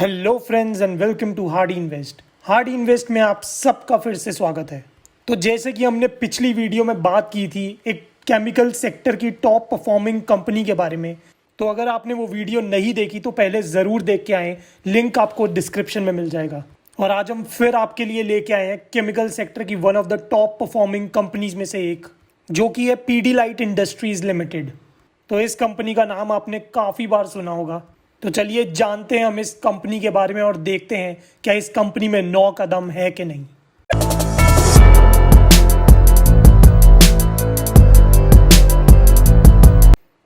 Hello friends and welcome to Hard Invest. Hard Invest में आप सबका फिर से स्वागत है। तो जैसे कि हमने पिछली वीडियो में बात की थी एक केमिकल सेक्टर की टॉप परफॉर्मिंग कंपनी के बारे में, तो अगर आपने वो वीडियो नहीं देखी तो पहले ज़रूर देख के आएँ, लिंक आपको डिस्क्रिप्शन में मिल जाएगा। और आज हम फिर आपके लिए लेके आए हैं केमिकल सेक्टर की one of the top performing companies में से एक, जो कि है पीडीलाइट इंडस्ट्रीज लिमिटेड। तो इस कंपनी का नाम आपने काफ़ी बार सुना होगा। तो चलिए जानते हैं हम इस कंपनी के बारे में और देखते हैं क्या इस कंपनी में 9 का दम है कि नहीं।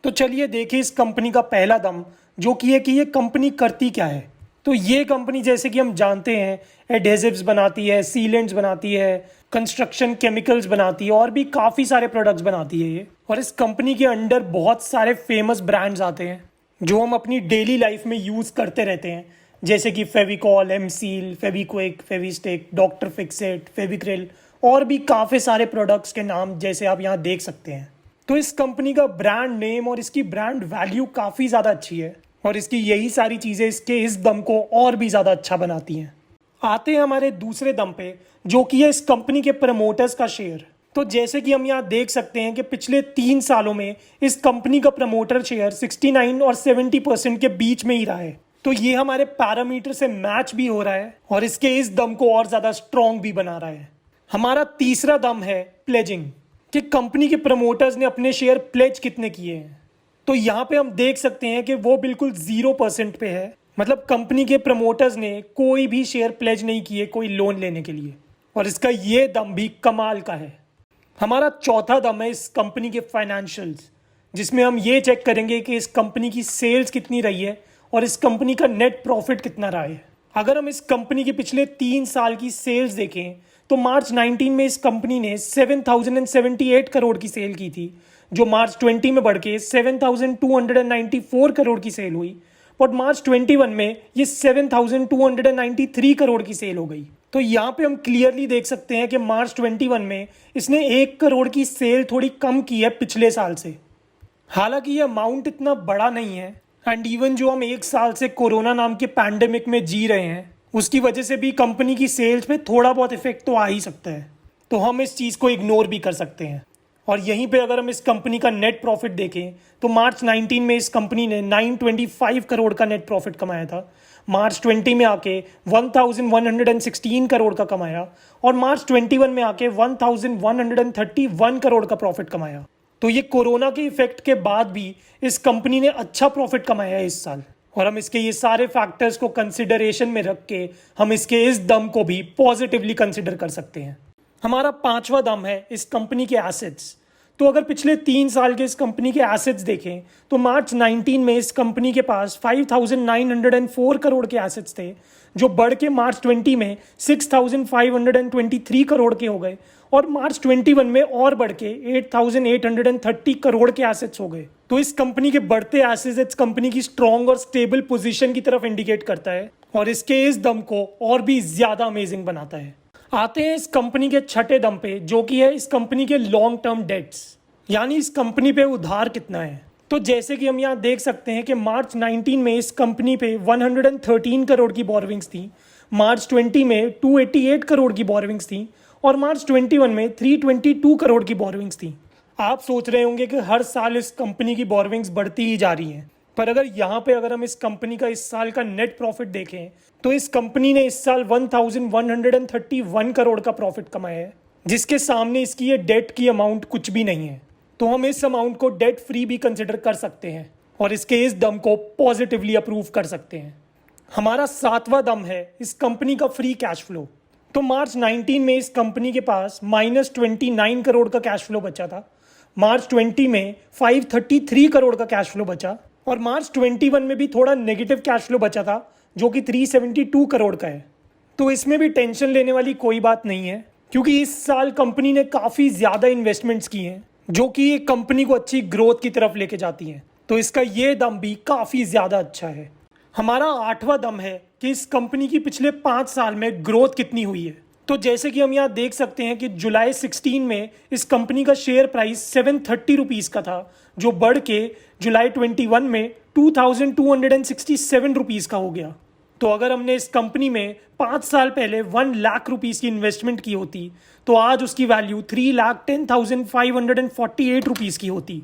तो चलिए देखिए इस कंपनी का पहला दम, जो कि है कि ये कंपनी करती क्या है। तो ये कंपनी जैसे कि हम जानते हैं एडहेसिव्स बनाती है, सीलेंट्स बनाती है, कंस्ट्रक्शन केमिकल्स बनाती है और भी काफ़ी सारे प्रोडक्ट्स बनाती है ये। और इस कंपनी के अंडर बहुत सारे फेमस ब्रांड्स आते हैं जो हम अपनी डेली लाइफ में यूज़ करते रहते हैं, जैसे कि फेविकॉल, एमसील, फेविक्विक, फेविस्टिक, डॉक्टर फिक्सेट, फेविक्रिल और भी काफ़ी सारे प्रोडक्ट्स के नाम जैसे आप यहाँ देख सकते हैं। तो इस कंपनी का ब्रांड नेम और इसकी ब्रांड वैल्यू काफ़ी ज़्यादा अच्छी है और इसकी यही सारी चीज़ें इसके इस दम को और भी ज़्यादा अच्छा बनाती हैं। आते हैं हमारे दूसरे दम पे, जो कि है इस कंपनी के प्रमोटर्स का शेयर। तो जैसे कि हम यहाँ देख सकते हैं कि पिछले 3 सालों में इस कंपनी का प्रमोटर शेयर 69 और 70% के बीच में ही रहा है। तो ये हमारे पैरामीटर से मैच भी हो रहा है और इसके इस दम को और ज़्यादा स्ट्रॉन्ग भी बना रहा है। हमारा तीसरा दम है प्लेजिंग, कि कंपनी के प्रमोटर्स ने अपने शेयर प्लेज कितने किए हैं। तो यहाँ पे हम देख सकते हैं कि वो बिल्कुल 0% पे है, मतलब कंपनी के प्रमोटर्स ने कोई भी शेयर प्लेज नहीं किए कोई लोन लेने के लिए, और इसका ये दम भी कमाल का है। हमारा चौथा दम है इस कंपनी के फाइनेंशियल्स, जिसमें हम ये चेक करेंगे कि इस कंपनी की सेल्स कितनी रही है और इस कंपनी का नेट प्रॉफिट कितना रहा है। अगर हम इस कंपनी के पिछले 3 साल की सेल्स देखें तो मार्च 19 में इस कंपनी ने 7078 करोड़ की सेल की थी, जो मार्च 20 में बढ़ के 7294 करोड़ की सेल हुई, और मार्च 21 में ये 7293 करोड़ की सेल हो गई। तो यहाँ पे हम क्लियरली देख सकते हैं कि मार्च 21 में इसने 1 करोड़ की सेल थोड़ी कम की है पिछले साल से। हालांकि ये अमाउंट इतना बड़ा नहीं है, एंड इवन जो हम 1 साल से कोरोना नाम के पैंडेमिक में जी रहे हैं उसकी वजह से भी कंपनी की सेल्स पे थोड़ा बहुत इफेक्ट तो आ ही सकता है, तो हम इस चीज़ को इग्नोर भी कर सकते हैं। और यहीं पे अगर हम इस कंपनी का नेट प्रॉफिट देखें तो मार्च 19 में इस कंपनी ने 925 करोड़ का नेट प्रॉफिट कमाया था, मार्च 20 में आके 1116 करोड़ का कमाया, और मार्च 21 में आके 1131 करोड़ का प्रॉफिट कमाया। तो ये कोरोना के इफेक्ट के बाद भी इस कंपनी ने अच्छा प्रॉफिट कमाया है इस साल, और हम इसके ये सारे फैक्टर्स को कंसिडरेशन में रख के हम इसके इस दम को भी पॉजिटिवली कंसिडर कर सकते हैं। हमारा पांचवा दम है इस कंपनी के एसेट्स। तो अगर पिछले 3 साल के इस कंपनी के एसेट्स देखें तो मार्च 19 में इस कंपनी के पास 5904 करोड़ के एसेट्स थे, जो बढ़ के मार्च 20 में 6523 करोड़ के हो गए, और मार्च 21 में और बढ़ के 8830 करोड़ के एसेट्स हो गए। तो इस कंपनी के बढ़ते एसेट्स कंपनी की स्ट्रॉन्ग और स्टेबल पोजीशन की तरफ इंडिकेट करता है और इसके इस दम को और भी ज़्यादा अमेजिंग बनाता है। आते हैं इस कंपनी के छठे दम पे, जो कि है इस कंपनी के लॉन्ग टर्म डेट्स, यानी इस कंपनी पे उधार कितना है। तो जैसे कि हम यहाँ देख सकते हैं कि मार्च 19 में इस कंपनी पे 113 करोड़ की बोरविंग्स थी, मार्च 20 में 288 करोड़ की बोरविंग्स थी, और मार्च 21 में 322 करोड़ की बोरविंग्स थी। आप सोच रहे होंगे कि हर साल इस कंपनी की बोरविंग्स बढ़ती ही जा रही हैं, पर अगर हम इस कंपनी का इस साल का नेट प्रॉफिट देखें तो इस कंपनी ने इस साल 1131 करोड़ का प्रॉफिट कमाया है, जिसके सामने इसकी ये डेट की अमाउंट कुछ भी नहीं है। तो हम इस अमाउंट को डेट फ्री भी कंसिडर कर सकते हैं और इसके इस दम को पॉजिटिवली अप्रूव कर सकते हैं। हमारा 7वां दम है इस कंपनी का फ्री कैश फ्लो। तो मार्च 19 में इस कंपनी के पास -29 करोड़ का कैश फ्लो बचा था, मार्च 20 में 533 करोड़ का कैश फ्लो बचा, और मार्च 21 में भी थोड़ा नेगेटिव कैश फ्लो बचा था, जो कि 372 करोड़ का है। तो इसमें भी टेंशन लेने वाली कोई बात नहीं है, क्योंकि इस साल कंपनी ने काफ़ी ज़्यादा इन्वेस्टमेंट्स की हैं जो कि एक कंपनी को अच्छी ग्रोथ की तरफ लेके जाती हैं। तो इसका ये दम भी काफ़ी ज़्यादा अच्छा है। हमारा 8वां दम है कि इस कंपनी की पिछले 5 साल में ग्रोथ कितनी हुई है। तो जैसे कि हम यहाँ देख सकते हैं कि जुलाई 16 में इस कंपनी का शेयर प्राइस 730 रुपीज़ का था, जो बढ़ के जुलाई 21 में 2267 रुपीज़ का हो गया। तो अगर हमने इस कंपनी में 5 साल पहले 1 लाख रुपीस की इन्वेस्टमेंट की होती तो आज उसकी वैल्यू 3,10,548 रुपीस की होती,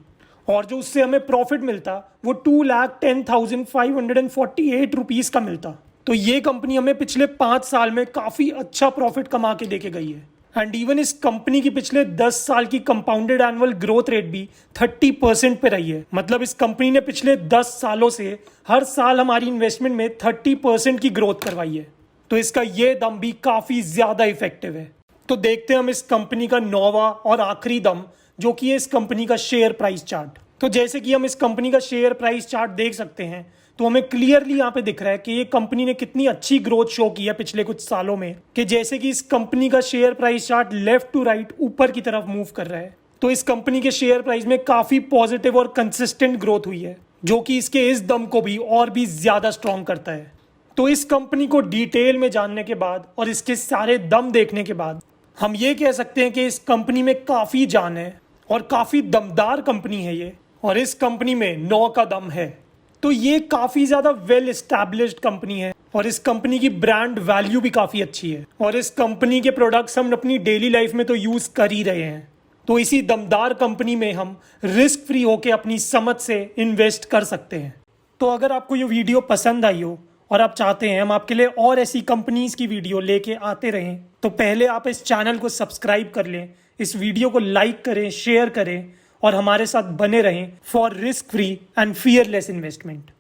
और जो उससे हमें प्रॉफिट मिलता वो 2,10,548 रुपीस का मिलता। तो ये कंपनी हमें पिछले 5 साल में काफी अच्छा प्रॉफिट कमा के देके गई है। एंड इवन इस कंपनी की पिछले 10 साल की कंपाउंडेड एनुअल ग्रोथ रेट भी 30% पे रही है। मतलब इस कंपनी ने पिछले 10 सालों से हर साल हमारी इन्वेस्टमेंट में 30% की ग्रोथ करवाई है। तो इसका ये दम भी काफी ज्यादा इफेक्टिव है। तो देखते हैं हम इस कंपनी का 9वां और आखिरी दम, जो कि है इस कंपनी का शेयर प्राइस चार्ट। तो जैसे कि हम इस कंपनी का शेयर प्राइस चार्ट देख सकते हैं, तो हमें क्लियरली यहाँ पे दिख रहा है कि ये कंपनी ने कितनी अच्छी ग्रोथ शो की है पिछले कुछ सालों में, कि जैसे कि इस कंपनी का share price chart left to right ऊपर की तरफ मूव कर रहा है। तो इस कंपनी के शेयर प्राइस में काफी पॉजिटिव और कंसिस्टेंट ग्रोथ हुई है, जो कि इसके इस दम को भी और भी ज्यादा स्ट्रॉन्ग करता है। तो इस कंपनी को डिटेल में जानने के बाद और इसके सारे दम देखने के बाद हम ये कह सकते हैं कि इस कंपनी में काफी जान है और काफी दमदार कंपनी है ये, और इस कंपनी में 9 का दम है। तो ये काफी ज्यादा वेल एस्टैब्लिश्ड कंपनी है और इस कंपनी की ब्रांड वैल्यू भी काफी अच्छी है, और इस कंपनी के प्रोडक्ट्स हम अपनी डेली लाइफ में तो यूज कर ही रहे हैं। तो इसी दमदार कंपनी में हम रिस्क फ्री होकर अपनी समझ से इन्वेस्ट कर सकते हैं। तो अगर आपको ये वीडियो पसंद आई हो और आप चाहते हैं हम आपके लिए और ऐसी कंपनीज की वीडियो लेके आते रहें, तो पहले आप इस चैनल को सब्सक्राइब कर लें, इस वीडियो को लाइक करें, शेयर करें और हमारे साथ बने रहें for risk free and fearless investment.